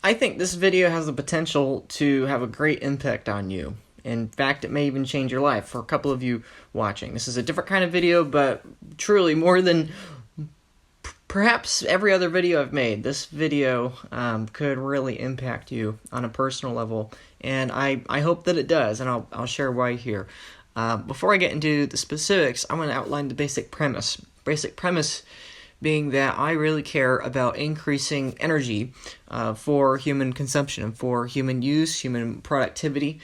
I think this video has the potential to have a great impact on you. In fact, it may even change your life for a couple of you watching. This is a different kind of video, but truly more than perhaps every other video I've made. This video could really impact you on a personal level, and I hope that it does, and I'll share why here. Before I get into the specifics, I'm going to outline the basic premise. Basic premise being that I really care about increasing energy for human consumption and for human use, human productivity,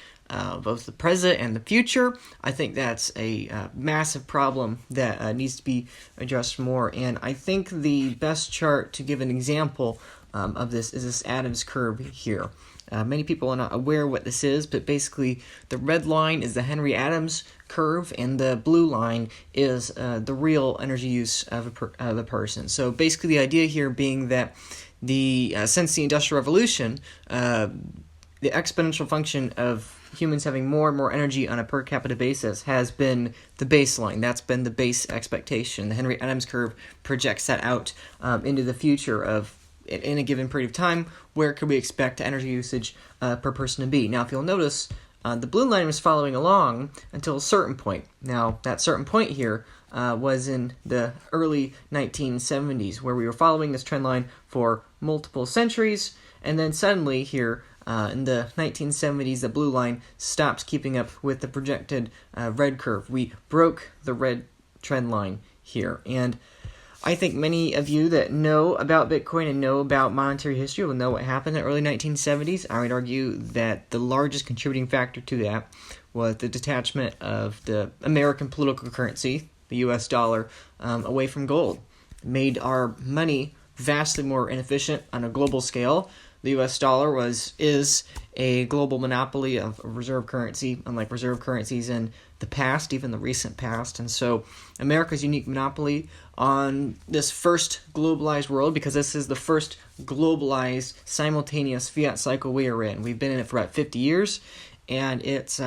both the present and the future. I think that's a massive problem that needs to be addressed more. And I think the best chart to give an example of this is this Adams curve here. Many people are not aware what this is, but basically the red line is the Henry Adams curve, and the blue line is the real energy use of a person. So basically the idea here being that since the Industrial Revolution, the exponential function of humans having more and more energy on a per capita basis has been the baseline. That's been the base expectation. The Henry Adams curve projects that out into the future of, in a given period of time, where could we expect energy usage per person to be. Now, if you'll notice, the blue line was following along until a certain point. Now, that certain point here was in the early 1970s, where we were following this trend line for multiple centuries, and then suddenly here, in the 1970s, the blue line stopped keeping up with the projected red curve. We broke the red trend line here, and I think many of you that know about Bitcoin and know about monetary history will know what happened in the early 1970s. I would argue that the largest contributing factor to that was the detachment of the American political currency, the US dollar, away from gold. It made our money vastly more inefficient on a global scale. The US dollar is a global monopoly of reserve currency, unlike reserve currencies in the past, even the recent past. And so America's unique monopoly on this first globalized world, because this is the first globalized simultaneous fiat cycle we are in. We've been in it for about 50 years, and it's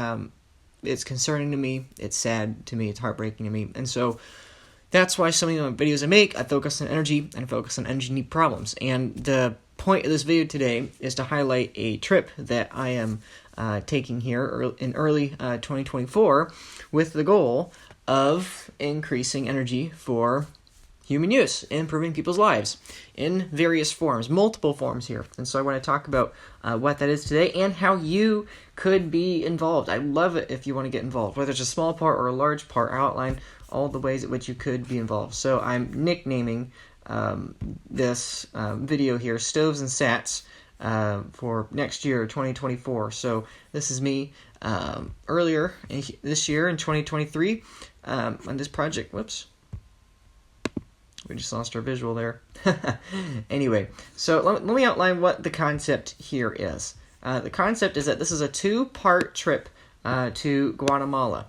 concerning to me, it's sad to me, it's heartbreaking to me. And so that's why so many of the videos I make, I focus on energy and focus on energy need problems. And the point of this video today is to highlight a trip that I am taking here in early 2024 with the goal of increasing energy for human use, improving people's lives in various forms, multiple forms here. And so I want to talk about what that is today and how you could be involved. I love it if you want to get involved, whether it's a small part or a large part. I'll outline all the ways in which you could be involved. So I'm nicknaming this video here Stoves and Sats for next year, 2024. So this is me earlier this year in 2023 on this project. Whoops. We just lost our visual there. Anyway, so let me outline what the concept here is. The concept is that this is a two-part trip to Guatemala.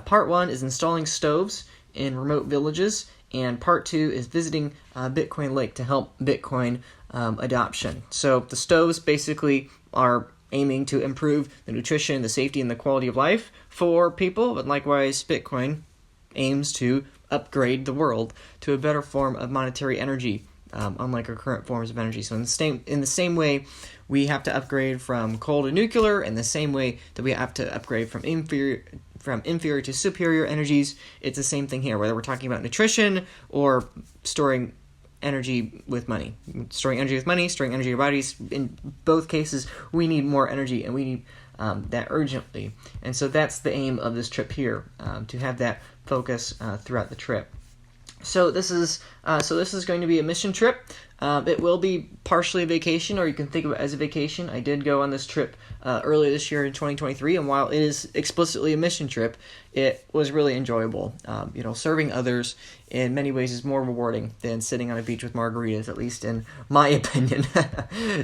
Part one is installing stoves in remote villages, and part two is visiting Bitcoin Lake to help Bitcoin adoption. So the stoves basically are aiming to improve the nutrition, the safety, and the quality of life for people, but likewise Bitcoin aims to upgrade the world to a better form of monetary energy, unlike our current forms of energy. So in the same way we have to upgrade from coal to nuclear, in the same way that we have to upgrade from inferior to superior energies, it's the same thing here, whether we're talking about nutrition or storing energy with money. Storing energy with money, storing energy in your bodies. In both cases, we need more energy, and we need that urgently. And so that's the aim of this trip here, to have that focus throughout the trip. So this is going to be a mission trip. It will be partially a vacation, or you can think of it as a vacation. I did go on this trip earlier this year in 2023, and while it is explicitly a mission trip, it was really enjoyable. Serving others in many ways is more rewarding than sitting on a beach with margaritas, at least in my opinion.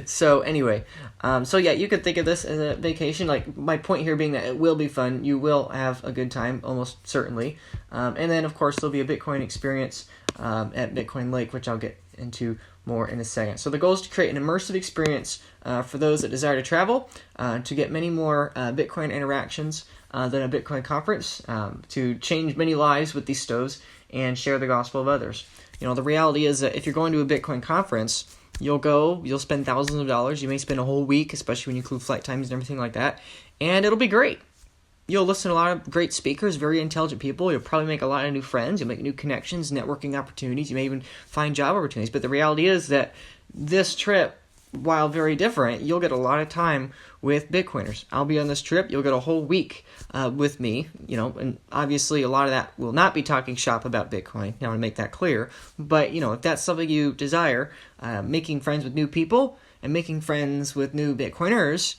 So anyway, you could think of this as a vacation. Like, my point here being that it will be fun. You will have a good time, almost certainly. And then, of course, there'll be a Bitcoin experience at Bitcoin Lake, which I'll get into more in a second. So the goal is to create an immersive experience for those that desire to travel, to get many more Bitcoin interactions than a Bitcoin conference, to change many lives with these stoves and share the gospel of others. The reality is that if you're going to a Bitcoin conference, You'll spend thousands of dollars. You may spend a whole week, especially when you include flight times and everything like that, and it'll be great. You'll listen to a lot of great speakers, very intelligent people. You'll probably make a lot of new friends. You'll make new connections, networking opportunities. You may even find job opportunities. But the reality is that this trip, while very different, you'll get a lot of time with Bitcoiners. I'll be on this trip. You'll get a whole week with me, and obviously a lot of that will not be talking shop about Bitcoin. I want to make that clear. But, if that's something you desire, making friends with new people and making friends with new Bitcoiners,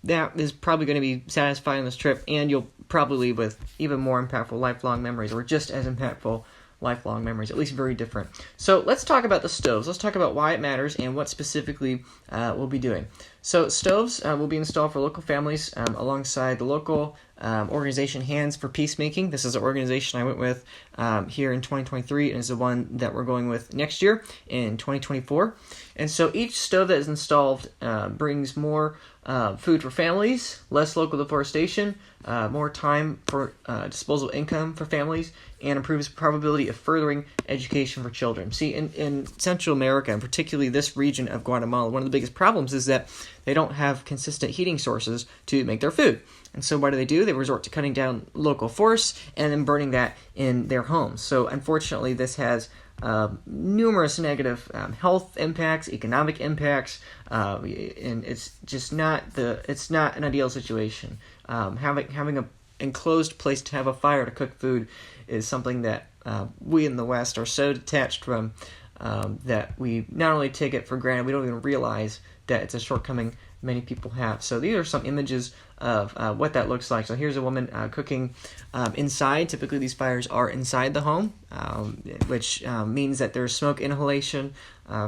that is probably going to be satisfying this trip, and you'll probably leave with even more impactful lifelong memories, or just as impactful lifelong memories, at least very different. So let's talk about the stoves. Let's talk about why it matters and what specifically we'll be doing. So stoves will be installed for local families alongside the local organization Hands for Peacemaking. This is an organization I went with here in 2023 and is the one that we're going with next year in 2024. And so each stove that is installed brings more food for families, less local deforestation, more time for disposable income for families, and improves probability of furthering education for children. See, in Central America, and particularly this region of Guatemala, one of the biggest problems is that they don't have consistent heating sources to make their food. And so what do? They resort to cutting down local forests and then burning that in their homes. So unfortunately, this has numerous negative health impacts, economic impacts, and it's just not an ideal situation. Having a enclosed place to have a fire to cook food is something that we in the West are so detached from that we not only take it for granted, we don't even realize that it's a shortcoming many people have. So these are some images of what that looks like. So here's a woman cooking inside. Typically these fires are inside the home, which means that there's smoke inhalation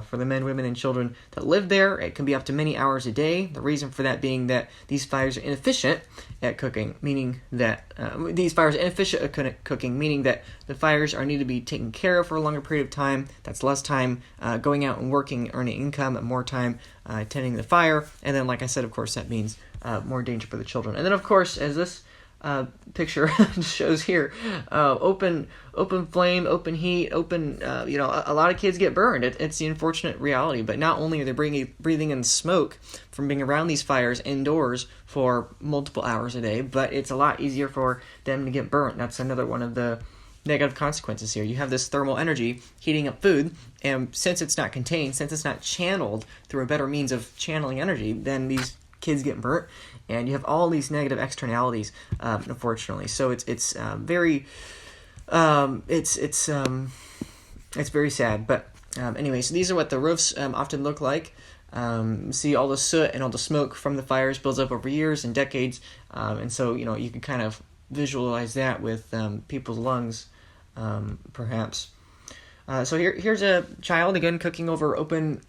for the men, women, and children that live there. It can be up to many hours a day. The reason for that being that these fires are inefficient at cooking, meaning that the fires are need to be taken care of for a longer period of time. That's less time going out and working, earning income, and more time tending the fire. And then, like I said, of course, that means more danger for the children. And then, of course, as this picture shows here, open flame, open heat, a lot of kids get burned. It's the unfortunate reality. But not only are they breathing in smoke from being around these fires indoors for multiple hours a day, but it's a lot easier for them to get burnt. That's another one of the negative consequences here. You have this thermal energy heating up food, and since it's not contained, since it's not channeled through a better means of channeling energy, then these kids get burnt, and you have all these negative externalities, unfortunately. So it's very sad. But anyway, so these are what the roofs often look like. See all the soot and all the smoke from the fires builds up over years and decades, and so you can kind of visualize that with people's lungs, perhaps. So here's a child again cooking over open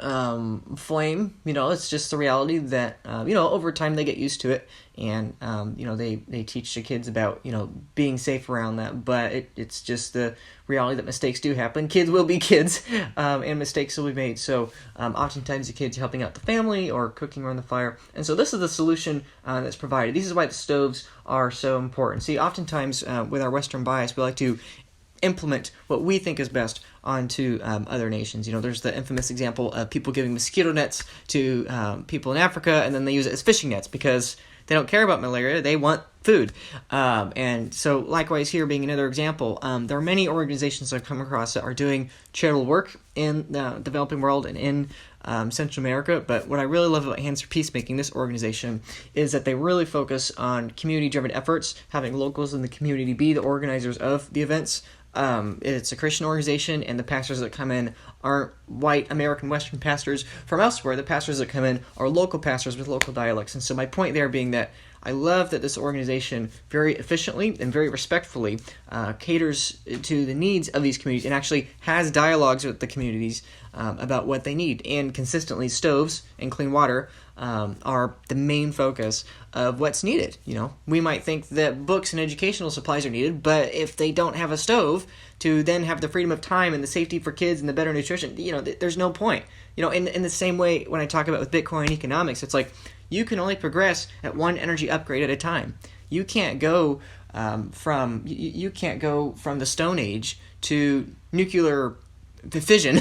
flame. It's just the reality that over time they get used to it, and they teach the kids about being safe around that. But it's just the reality that mistakes do happen. Kids will be kids, and mistakes will be made. So oftentimes the kids are helping out the family or cooking around the fire, and so this is the solution that's provided. This is why the stoves are so important. See, oftentimes with our Western bias, we like to implement what we think is best onto other nations. There's the infamous example of people giving mosquito nets to people in Africa, and then they use it as fishing nets because they don't care about malaria, they want food. And so likewise here being another example, there are many organizations I've come across that are doing charitable work in the developing world and in Central America, but what I really love about Hands for Peacemaking, this organization, is that they really focus on community-driven efforts, having locals in the community be the organizers of the events. It's a Christian organization, and the pastors that come in aren't white American Western pastors from elsewhere. The pastors that come in are local pastors with local dialects. And so my point there being that I love that this organization very efficiently and very respectfully caters to the needs of these communities and actually has dialogues with the communities about what they need. And consistently, stoves and clean water are the main focus of what's needed. We might think that books and educational supplies are needed, but if they don't have a stove to then have the freedom of time and the safety for kids and the better nutrition, there's no point. In the same way when I talk about with Bitcoin economics, it's like you can only progress at one energy upgrade at a time. You can't go from the Stone Age to nuclear fission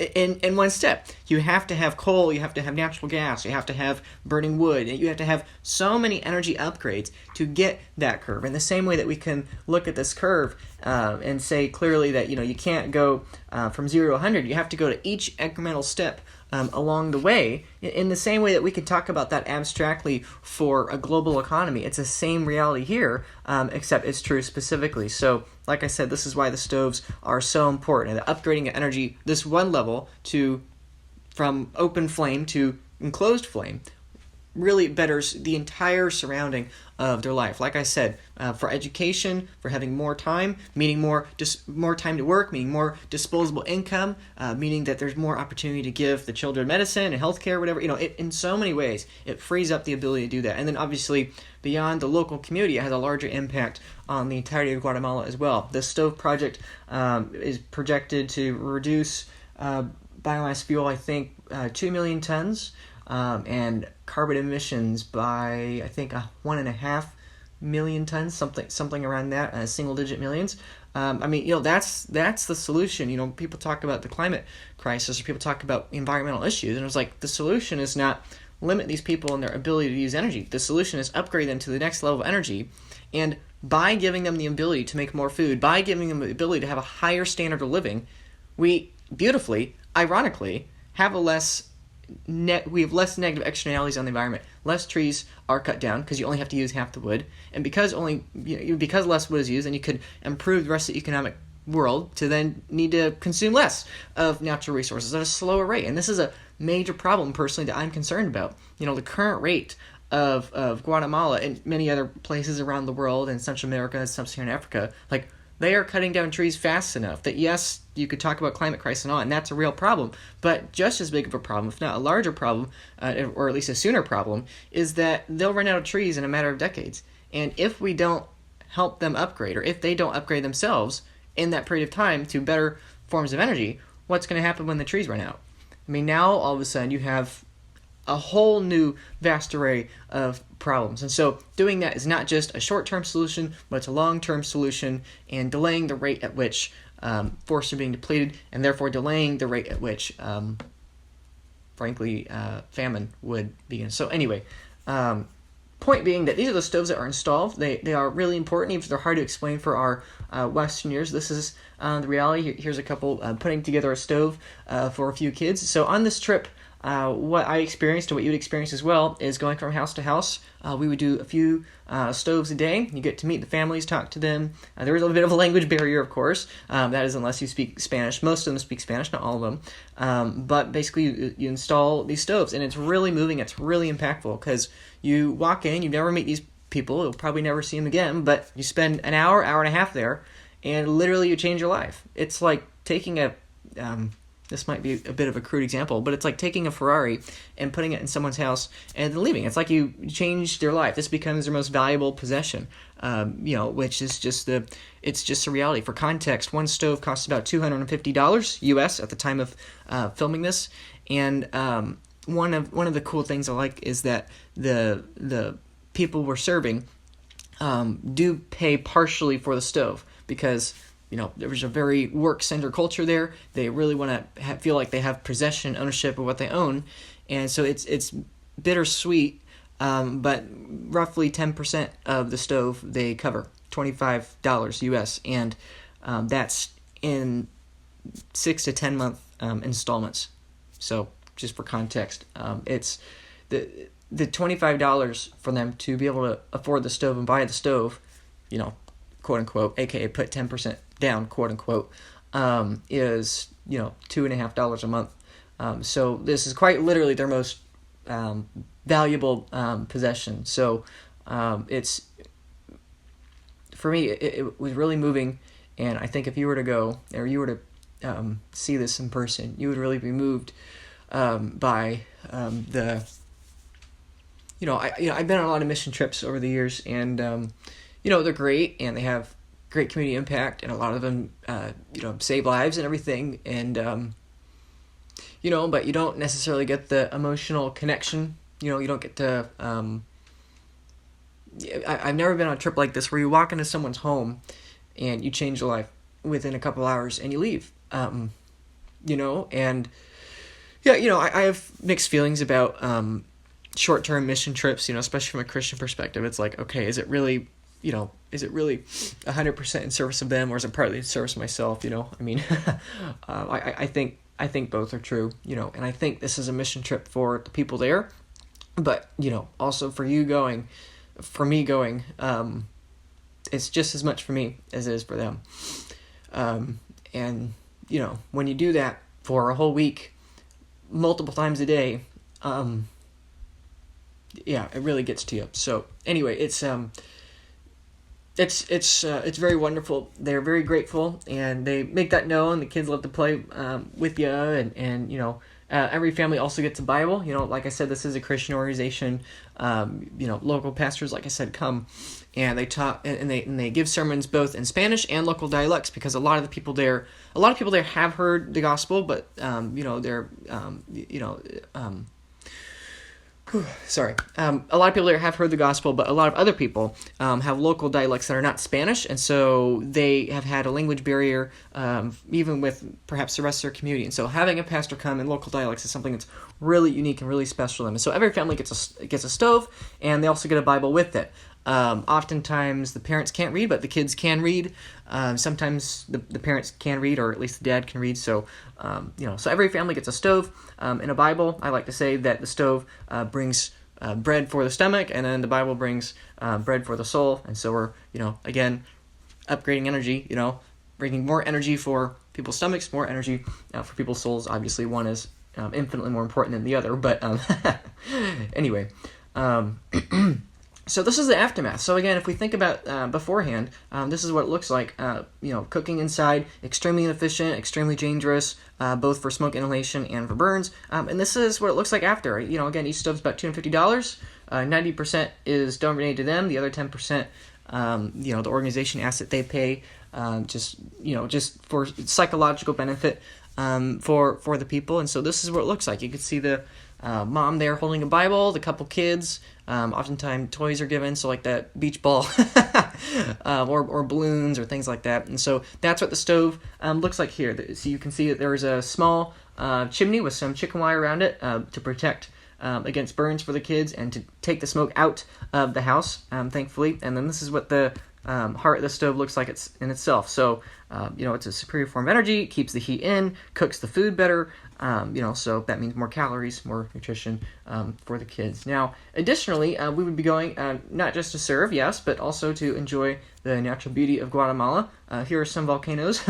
in one step. You have to have coal, you have to have natural gas, you have to have burning wood, and you have to have so many energy upgrades to get that curve. In the same way that we can look at this curve and say clearly that you can't go from 0 to 100, you have to go to each incremental step along the way, in the same way that we could talk about that abstractly for a global economy. It's the same reality here, except it's true specifically. So, like I said, this is why the stoves are so important. And upgrading energy this one level from open flame to enclosed flame really betters the entire surrounding of their life. Like I said, for education, for having more time, meaning more time to work, meaning more disposable income, meaning that there's more opportunity to give the children medicine and healthcare, whatever. In so many ways, it frees up the ability to do that. And then obviously, beyond the local community, it has a larger impact on the entirety of Guatemala as well. The stove project is projected to reduce biomass fuel, I think, 2 million tons. And carbon emissions by, I think, 1.5 million tons, something around that, single-digit millions. That's the solution. People talk about the climate crisis, or people talk about environmental issues, and it's like the solution is not limit these people and their ability to use energy. The solution is upgrade them to the next level of energy, and by giving them the ability to make more food, by giving them the ability to have a higher standard of living, we beautifully, ironically, have less negative externalities on the environment. Less trees are cut down because you only have to use half the wood, and because less wood is used, then you could improve the rest of the economic world to then need to consume less of natural resources at a slower rate. And this is a major problem, personally, that I'm concerned about. The current rate of Guatemala and many other places around the world, in Central America and Sub-Saharan Africa, they are cutting down trees fast enough that, yes, you could talk about climate crisis and all, and that's a real problem. But just as big of a problem, if not a larger problem, or at least a sooner problem, is that they'll run out of trees in a matter of decades. And if we don't help them upgrade, or if they don't upgrade themselves in that period of time to better forms of energy, what's going to happen when the trees run out? Now all of a sudden you have a whole new vast array of problems. And so doing that is not just a short-term solution, but it's a long-term solution, and delaying the rate at which forests are being depleted, and therefore delaying the rate at which, famine would begin. So anyway, point being that these are the stoves that are installed. They are really important, even if they're hard to explain for our Westerners. This is the reality. Here's a couple putting together a stove for a few kids. So on this trip, what I experienced, and what you'd experience as well, is going from house to house. We would do a few stoves a day. You get to meet the families, talk to them. There is a bit of a language barrier, of course. That is, unless you speak Spanish. Most of them speak Spanish, not all of them. But basically, you install these stoves, and it's really moving. It's really impactful, because you walk in, you never meet these people. You'll probably never see them again, but you spend an hour and a half there, and literally you change your life. It's like taking a... this might be a bit of a crude example, but it's like taking a Ferrari and putting it in someone's house and then leaving. It's like you changed their life. This becomes their most valuable possession, which is it's just a reality. For context, one stove costs about $250 US at the time of filming this. And one of the cool things I like is that the people we're serving do pay partially for the stove, because there's a very work-centered culture there. They really want to feel like they have possession, ownership of what they own. And so it's bittersweet, but roughly 10% of the stove they cover, $25 US. And that's in 6 to 10 month installments. So just for context, it's the $25 for them to be able to afford the stove and buy the stove, quote unquote, aka put 10% down, quote unquote, is $2.50 a month. So this is quite literally their most valuable possession. So it's, for me, it was really moving, and I think if you were to go, or you were to see this in person, you would really be moved by the. I've been on a lot of mission trips over the years, and they're great, and they have great community impact, and a lot of them, save lives and everything, and, but you don't necessarily get the emotional connection. You don't get to, I've never been on a trip like this where you walk into someone's home and you change their life within a couple hours and you leave. And yeah, I have mixed feelings about short-term mission trips, especially from a Christian perspective. It's like, okay, is it really 100% in service of them, or is it partly in service of myself? I mean, I think both are true, and I think this is a mission trip for the people there, but also for me going, it's just as much for me as it is for them. And when you do that for a whole week, multiple times a day, it really gets to you. So anyway, it's very wonderful. They're very grateful, and they make that known. The kids love to play with you, and every family also gets a Bible. Like I said, this is a Christian organization. Local pastors, like I said, come and they talk and they give sermons both in Spanish and local dialects, because a lot of people there have heard the gospel, but they're sorry. A lot of people there have heard the gospel, but a lot of other people have local dialects that are not Spanish, and so they have had a language barrier, even with perhaps the rest of their community. And so having a pastor come in local dialects is something that's really unique and really special to them. And so every family gets a stove, and they also get a Bible with it. Oftentimes the parents can't read, but the kids can read. Sometimes the parents can read, or at least the dad can read. So, so every family gets a stove and a Bible. I like to say that the stove brings bread for the stomach, and then the Bible brings bread for the soul. And so we're, again, upgrading energy, bringing more energy for people's stomachs, more energy for people's souls. Obviously, one is infinitely more important than the other, but anyway. So this is the aftermath. So again, if we think about beforehand, this is what it looks like. Cooking inside, extremely inefficient, extremely dangerous, both for smoke inhalation and for burns. And this is what it looks like after. Again, each stove's about $250. 90% is donated to them. The other 10%, the organization asks that they pay, just for psychological benefit for the people. And so this is what it looks like. You can see the mom there holding a Bible, the couple kids. Oftentimes toys are given, so like that beach ball or balloons or things like that. And so that's what the stove looks like here. So you can see that there is a small chimney with some chicken wire around it to protect against burns for the kids and to take the smoke out of the house, thankfully. And then this is what the heart of the stove looks like it's in itself. So, it's a superior form of energy, keeps the heat in, cooks the food better, so that means more calories, more nutrition for the kids. Now, additionally, we would be going not just to serve, yes, but also to enjoy the natural beauty of Guatemala. Here are some volcanoes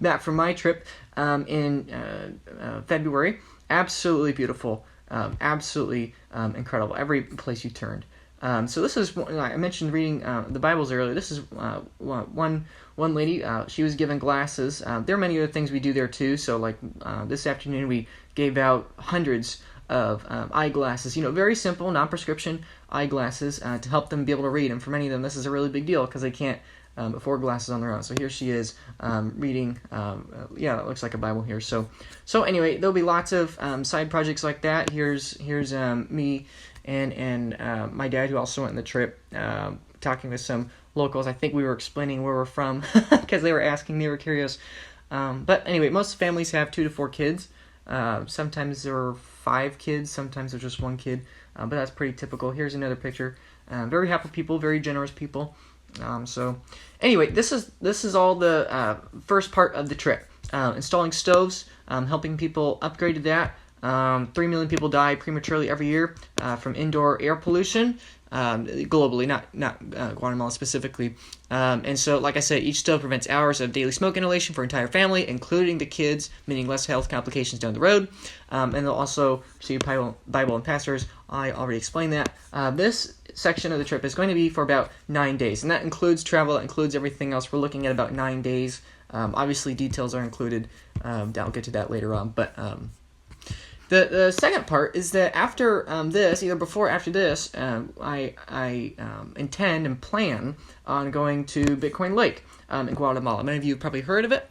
back from my trip in February. Absolutely beautiful, absolutely incredible, every place you turned. So this is, I mentioned reading the Bibles earlier. This is one lady. She was given glasses. There are many other things we do there too. So like this afternoon we gave out hundreds of eyeglasses. Very simple, non-prescription eyeglasses to help them be able to read. And for many of them, this is a really big deal because they can't afford glasses on their own. So here she is reading. It looks like a Bible here. So anyway, there'll be lots of side projects like that. Here's me and my dad, who also went on the trip, talking with some locals. I think we were explaining where we're from because they were asking, they were curious. But anyway, most families have 2 to 4 kids. Sometimes there are 5 kids, sometimes there's just 1 kid, but that's pretty typical. Here's another picture. Very happy people, very generous people. So anyway, this is all the first part of the trip. Installing stoves, helping people upgrade to that. 3 million people die prematurely every year from indoor air pollution, globally, not Guatemala specifically. And so, like I said, each stove prevents hours of daily smoke inhalation for entire family, including the kids, meaning less health complications down the road. And they'll also receive Bible and pastors. I already explained that. This section of the trip is going to be for about 9 days, and that includes travel, that includes everything else. We're looking at about 9 days. Obviously, details are included. I'll get to that later on, but The second part is that after this, either before or after this, I intend and plan on going to Bitcoin Lake in Guatemala. Many of you have probably heard of it,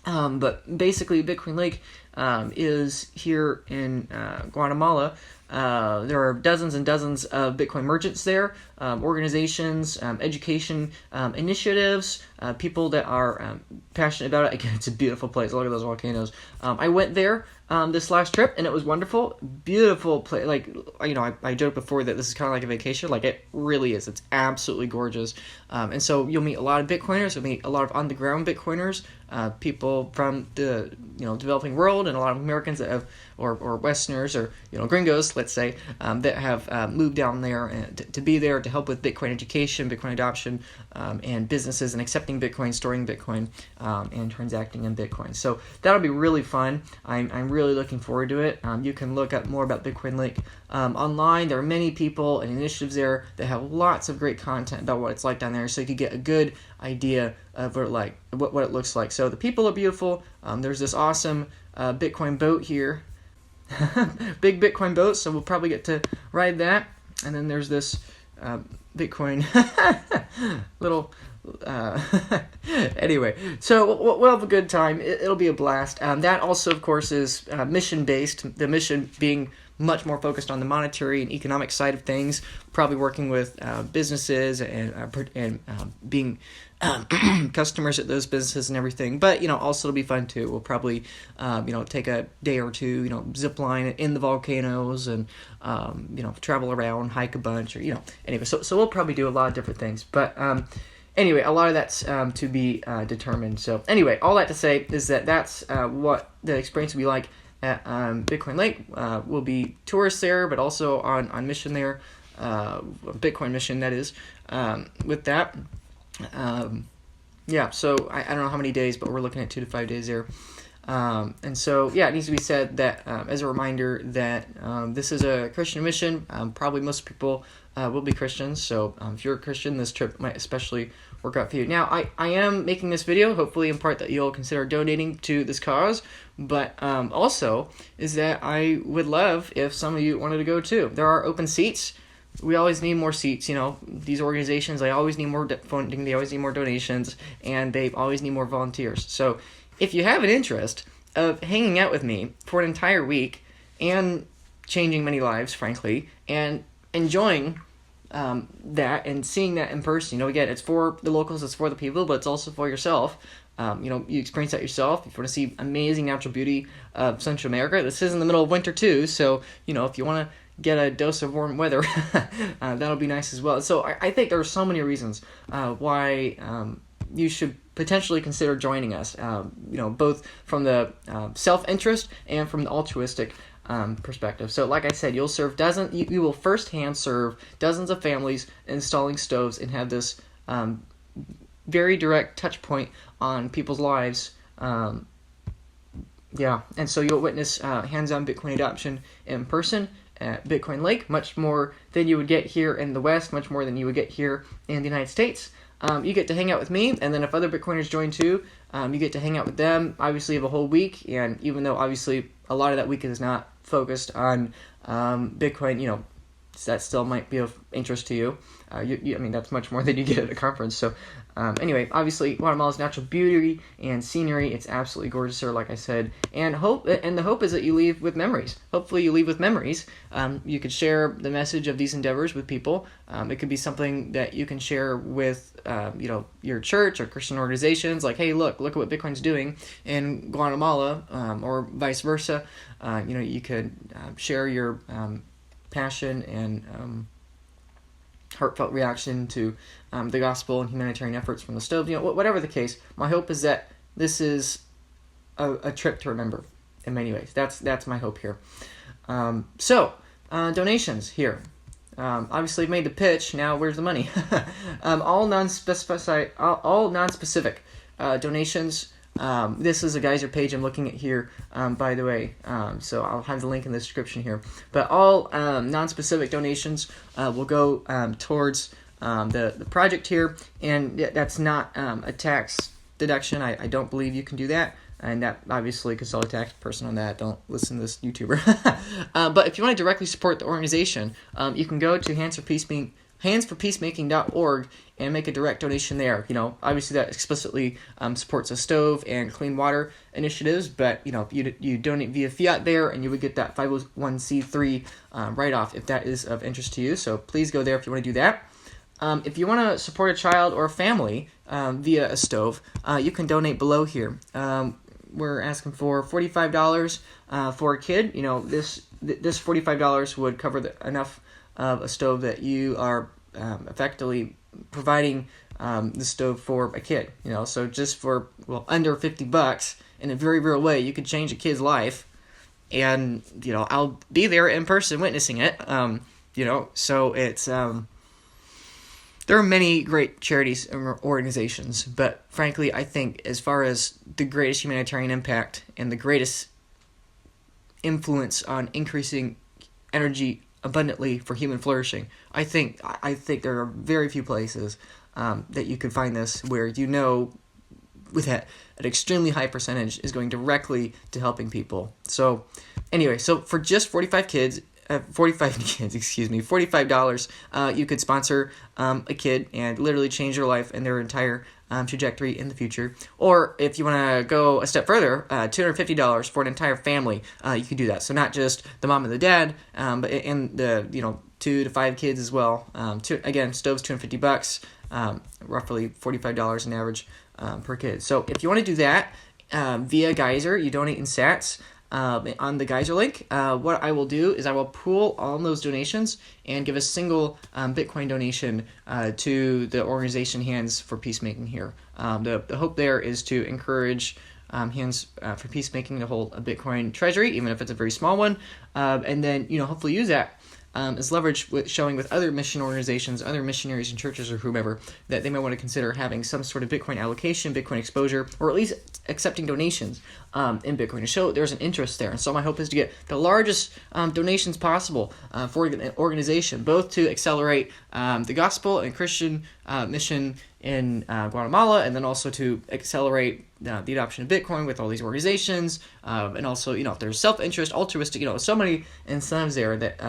but basically Bitcoin Lake is here in Guatemala. There are dozens and dozens of Bitcoin merchants there, organizations, education initiatives, people that are passionate about it. Again, it's a beautiful place. Look at those volcanoes. I went there this last trip, and it was wonderful. Beautiful place. Like, I joked before that this is kind of like a vacation. Like, it really is. It's absolutely gorgeous. And so you'll meet a lot of Bitcoiners. You'll meet a lot of on-the-ground Bitcoiners, people from the developing world, and a lot of Americans that have, or Westerners, or gringos, let's say, that have moved down there to be there to help with Bitcoin education, Bitcoin adoption, and businesses and accepting Bitcoin, storing Bitcoin, and transacting in Bitcoin. So that'll be really fun. I'm really looking forward to it. You can look up more about Bitcoin Lake online. There are many people and initiatives there that have lots of great content about what it's like down there, so you can get a good idea of what it looks like. So the people are beautiful. There's this awesome Bitcoin boat here. Big Bitcoin boat, so we'll probably get to ride that. And then there's this Bitcoin little anyway, so we'll have a good time. It'll be a blast. That also, of course, is mission based, the mission being much more focused on the monetary and economic side of things, probably working with businesses and being customers at those businesses and everything. But also it'll be fun too. We'll probably take a day or two, zip line in the volcanoes and travel around, hike a bunch, or anyway. So we'll probably do a lot of different things. But anyway, a lot of that's to be determined. So anyway, all that to say is that's what the experience will be like at Bitcoin Lake. We'll be tourists there, but also on mission there, Bitcoin mission, that is, with that. So I don't know how many days, but we're looking at 2 to 5 days there. And so, it needs to be said that as a reminder that this is a Christian mission. Probably most people will be Christians, so if you're a Christian, this trip might especially work out for you. Now, I am making this video, hopefully in part that you'll consider donating to this cause, but also is that I would love if some of you wanted to go too. There are open seats. We always need more seats, these organizations, they always need more funding, they always need more donations, and they always need more volunteers. So if you have an interest of hanging out with me for an entire week and changing many lives, frankly, and enjoying that and seeing that in person, again, it's for the locals, it's for the people, but it's also for yourself. You experience that yourself. If you want to see amazing natural beauty of Central America, this is in the middle of winter too, so, if you want to get a dose of warm weather, that'll be nice as well. So I think there are so many reasons why you should potentially consider joining us, both from the self-interest and from the altruistic perspective. So like I said, you will firsthand serve dozens of families installing stoves and have this very direct touch point on people's lives. And so you'll witness hands-on Bitcoin adoption in person at Bitcoin Lake, much more than you would get here in the West, much more than you would get here in the United States. You get to hang out with me, and then if other Bitcoiners join too, you get to hang out with them. Obviously, you have a whole week, and even though obviously a lot of that week is not focused on Bitcoin, that still might be of interest to you. That's much more than you get at a conference. So anyway, obviously, Guatemala's natural beauty and scenery, it's absolutely gorgeous here, like I said. And the hope is that you leave with memories. Hopefully you leave with memories. You could share the message of these endeavors with people. It could be something that you can share with, your church or Christian organizations. Like, hey, look at what Bitcoin's doing in Guatemala, or vice versa. You could share your passion and heartfelt reaction to the gospel and humanitarian efforts from the stove. Whatever the case, my hope is that this is a trip to remember in many ways. That's my hope here. Donations here. Obviously, I've made the pitch. Now, where's the money? All non-specific donations. This is a Geyser page I'm looking at here, by the way, so I'll have the link in the description here. But all non-specific donations will go towards the project here, and that's not a tax deduction. I don't believe you can do that, and that obviously consult a tax person on that. Don't listen to this YouTuber. But if you want to directly support the organization, you can go to handsforpeacemaking.org and make a direct donation there. Obviously that explicitly supports a stove and clean water initiatives, but you donate via fiat there, and you would get that 501c3 write-off if that is of interest to you. So please go there if you want to do that. If you want to support a child or a family via a stove, you can donate below here. We're asking for $45 for a kid. This $45 would cover enough of a stove that you are effectively providing the stove for a kid. So just for under $50 in a very real way, you could change a kid's life, and I'll be there in person witnessing it. So it's there are many great charities and organizations, but frankly, I think as far as the greatest humanitarian impact and the greatest influence on increasing energy abundantly for human flourishing, I think there are very few places that you can find this where with an extremely high percentage is going directly to helping people. So anyway, for just $45, you could sponsor a kid and literally change their life and their entire trajectory in the future. Or if you want to go a step further, $250 for an entire family, you can do that. So not just the mom and the dad, but and the 2 to 5 kids as well. Stove's $250, roughly $45 on average per kid. So if you want to do that via Geyser, you donate in sats. On the Geyser link, what I will do is I will pool all those donations and give a single Bitcoin donation to the organization Hands for Peacemaking here. The hope there is to encourage Hands for Peacemaking to hold a Bitcoin treasury, even if it's a very small one, and then hopefully use that as leverage with showing with other mission organizations, other missionaries and churches or whomever, that they might want to consider having some sort of Bitcoin allocation, Bitcoin exposure, or at least accepting donations in Bitcoin to show there's an interest there. And so my hope is to get the largest donations possible for an organization, both to accelerate the gospel and Christian mission in Guatemala, and then also to accelerate the adoption of Bitcoin with all these organizations, and also, if there's self-interest, altruistic, so many incentives there that,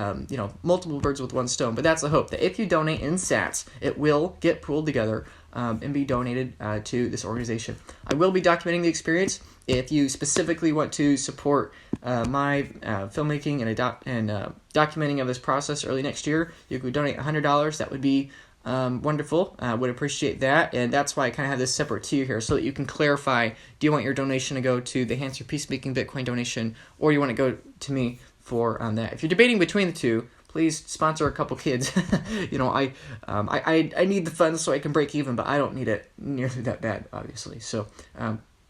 multiple birds with one stone. But that's the hope, that if you donate in sats, it will get pooled together and be donated to this organization. I will be documenting the experience. If you specifically want to support my filmmaking and documenting of this process early next year, you could donate $100. That would be wonderful. Would appreciate that, and that's why I kind of have this separate tier here, so that you can clarify, do you want your donation to go to the Hands for Peacemaking Bitcoin donation, or you want to go to me for that? If you're debating between the two, please sponsor a couple kids. I need the funds so I can break even, but I don't need it nearly that bad, obviously. So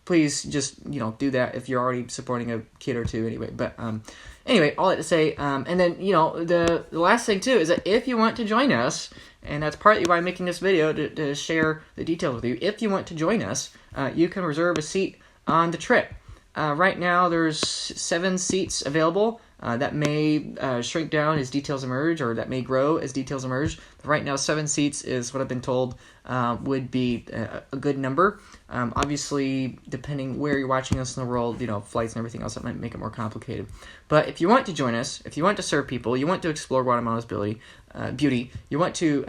please just do that if you're already supporting a kid or two anyway. But anyway, all that to say, and then the last thing too is that if you want to join us, and that's partly why I'm making this video, to share the details with you. If you want to join us, you can reserve a seat on the trip. Right now, there's 7 seats available. That may shrink down as details emerge, or that may grow as details emerge. But right now, 7 seats is what I've been told would be a good number. Obviously, depending where you're watching us in the world, flights and everything else, that might make it more complicated. But if you want to join us, if you want to serve people, you want to explore Guatemala's beauty, you want to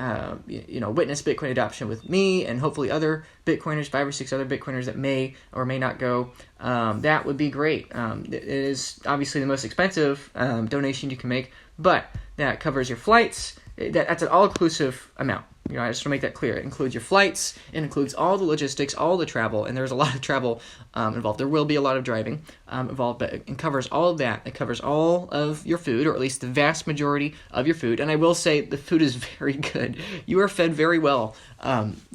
witness Bitcoin adoption with me and hopefully other Bitcoiners, 5 or 6 other Bitcoiners that may or may not go, that would be great. It is obviously the most expensive donation you can make, but that covers your flights. That's an all-inclusive amount. I just want to make that clear. It includes your flights, it includes all the logistics, all the travel, and there's a lot of travel involved. There will be a lot of driving involved, but it covers all of that. It covers all of your food, or at least the vast majority of your food. And I will say the food is very good. You are fed very well.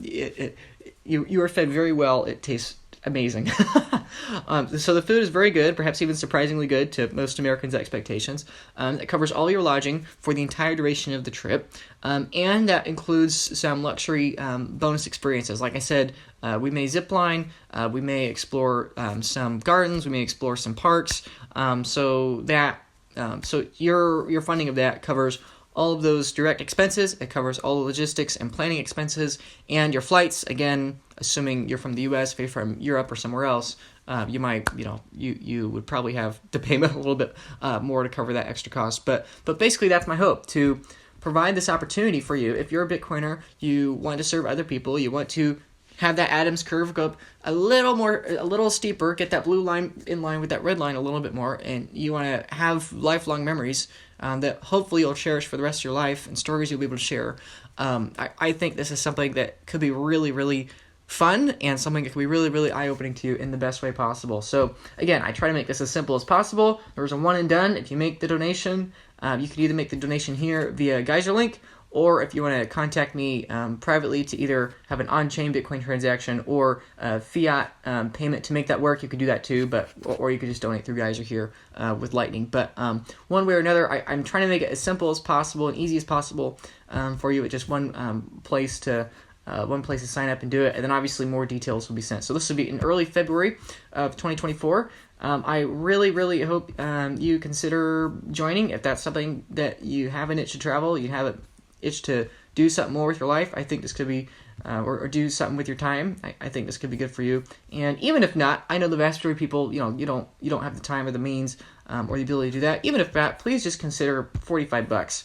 You are fed very well. It tastes amazing. So the food is very good, perhaps even surprisingly good to most Americans' expectations. It covers all your lodging for the entire duration of the trip, and that includes some luxury bonus experiences. Like I said, we may zip line, we may explore some gardens, we may explore some parks. So your funding of that covers all of those direct expenses. It covers all the logistics and planning expenses, and your flights, again, assuming you're from the U.S., if you're from Europe or somewhere else, you might, you would probably have to pay a little bit more to cover that extra cost. But basically, that's my hope, to provide this opportunity for you. If you're a Bitcoiner, you want to serve other people, you want to have that Adams curve go up a little steeper, get that blue line in line with that red line a little bit more, and you want to have lifelong memories that hopefully you'll cherish for the rest of your life, and stories you'll be able to share. I think this is something that could be really, really fun, and something that could be really, really eye-opening to you in the best way possible. So again, I try to make this as simple as possible. There's a one and done. If you make the donation, you could either make the donation here via Geyser link, or if you want to contact me privately to either have an on-chain Bitcoin transaction or a fiat payment to make that work, you could do that too. Or you could just donate through Geyser here with Lightning. But one way or another, I'm trying to make it as simple as possible and easy as possible for you. At just one place to sign up and do it, and then obviously more details will be sent. So this will be in early February of 2024. I really, really hope you consider joining. If that's something that you have an itch to travel, you have an itch to do something more with your life, I think this could be, or do something with your time. I think this could be good for you. And even if not, I know the vast majority of people, you don't have the time or the means or the ability to do that. Even if not, please just consider $45.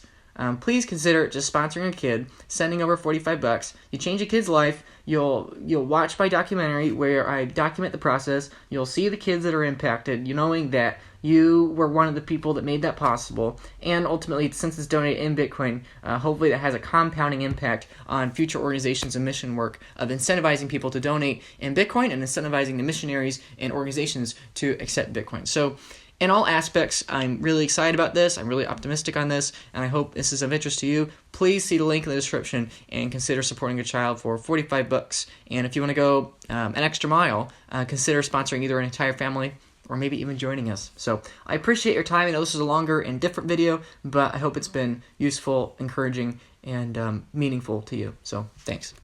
Please consider just sponsoring a kid, sending over $45. You change a kid's life. You'll watch my documentary where I document the process. You'll see the kids that are impacted, knowing that you were one of the people that made that possible. And ultimately, since it's donated in Bitcoin, hopefully that has a compounding impact on future organizations and mission work of incentivizing people to donate in Bitcoin and incentivizing the missionaries and organizations to accept Bitcoin. So in all aspects, I'm really excited about this. I'm really optimistic on this, and I hope this is of interest to you. Please see the link in the description and consider supporting a child for $45. And if you want to go an extra mile, consider sponsoring either an entire family or maybe even joining us. So I appreciate your time. I know this is a longer and different video, but I hope it's been useful, encouraging, and meaningful to you. So thanks.